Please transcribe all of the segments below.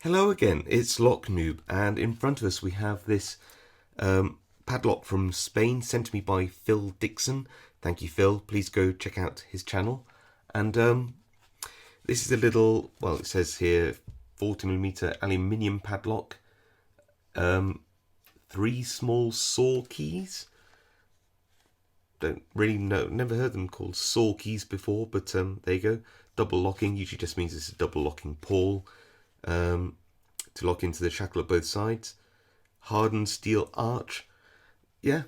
Hello again, it's Noob, and in front of us we have this padlock from Spain sent to me by Phill Dixon. Thank you, Phil. Please go check out his channel. And this is a little, well, it says here 40mm aluminium padlock, 3 small saw keys. Don't really know, never heard them called saw keys before, but there you go. Double locking usually just means it's a double locking pawl. To lock into the shackle at both sides. Hardened steel arch. Yeah.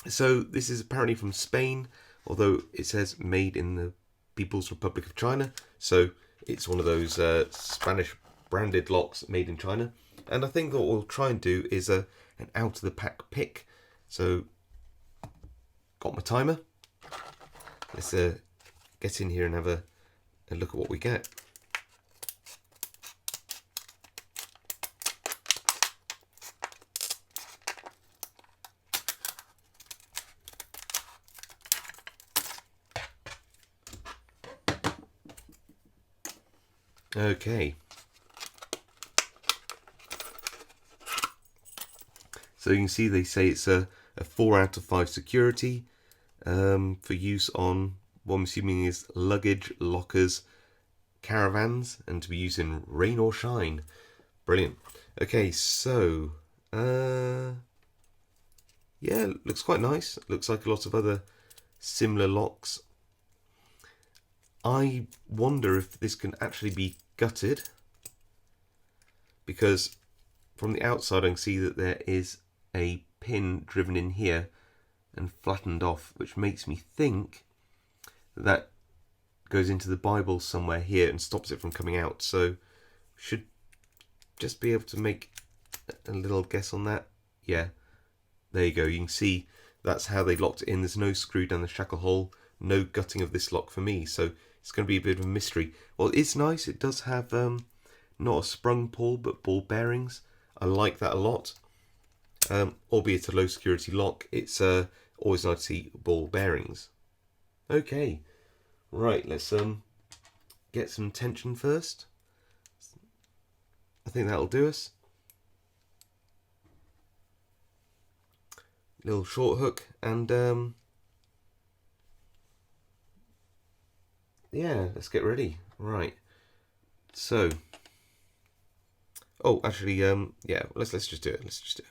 So this is apparently from Spain, although it says made in the People's Republic of China. So it's one of those Spanish branded locks made in China. And I think what we'll try and do is an out of the pack pick. So got my timer. Let's get in here and have a look at what we get. Okay, so you can see they say it's a 4 out of 5 security for use on what I'm assuming is luggage, lockers, caravans, and to be used in rain or shine. Brilliant. Okay, so yeah, looks quite nice. Looks like a lot of other similar locks. I wonder if this can actually be gutted, because from the outside I can see that there is a pin driven in here and flattened off, which makes me think that goes into the Bible somewhere here and stops it from coming out. So should just be able to make a little guess on that. Yeah, there you go. You can see that's how they locked it in. There's no screw down the shackle hole, no gutting of this lock for me, so it's going to be a bit of a mystery. Well, it's nice. It does have not a sprung pawl, but ball bearings. I like that a lot. Albeit a low security lock, it's always nice to see ball bearings. Okay, right, let's get some tension first. I think that'll do us. Little short hook and yeah, let's get ready. Right. So, oh, actually, yeah, let's just do it. Let's just do it.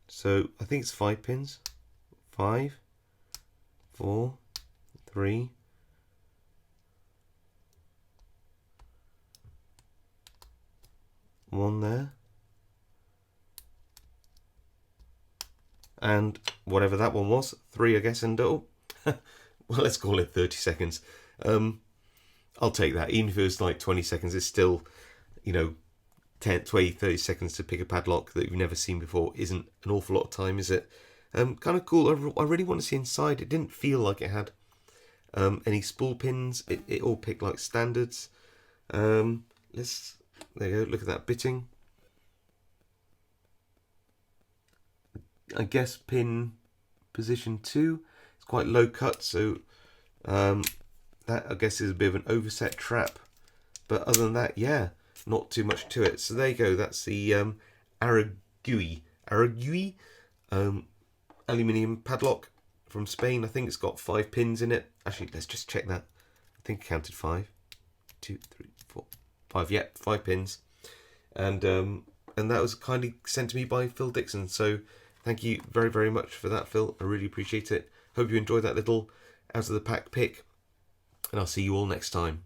So I think it's 5 pins. 5, 4, 3. One there, and whatever that one was, 3 I guess, and oh, well, let's call it 30 seconds. I'll take that. Even if it was like 20 seconds, it's still, you know, 10, 20, 30 seconds to pick a padlock that you've never seen before isn't an awful lot of time, is it? Kind of cool. I really want to see inside. It didn't feel like it had any spool pins. It all picked like standards. There you go, look at that bitting. I guess pin position 2. It's quite low cut, so that I guess is a bit of an overset trap. But other than that, yeah, not too much to it. So there you go, that's the Arregui aluminium padlock from Spain. I think it's got 5 pins in it. Actually, let's just check that. I think I counted 5. 2, 3, 4, 5. Yeah, 5 pins. And that was kindly sent to me by Phill Dixon. So thank you very, very much for that, Phil. I really appreciate it. Hope you enjoyed that little out of the pack pick. And I'll see you all next time.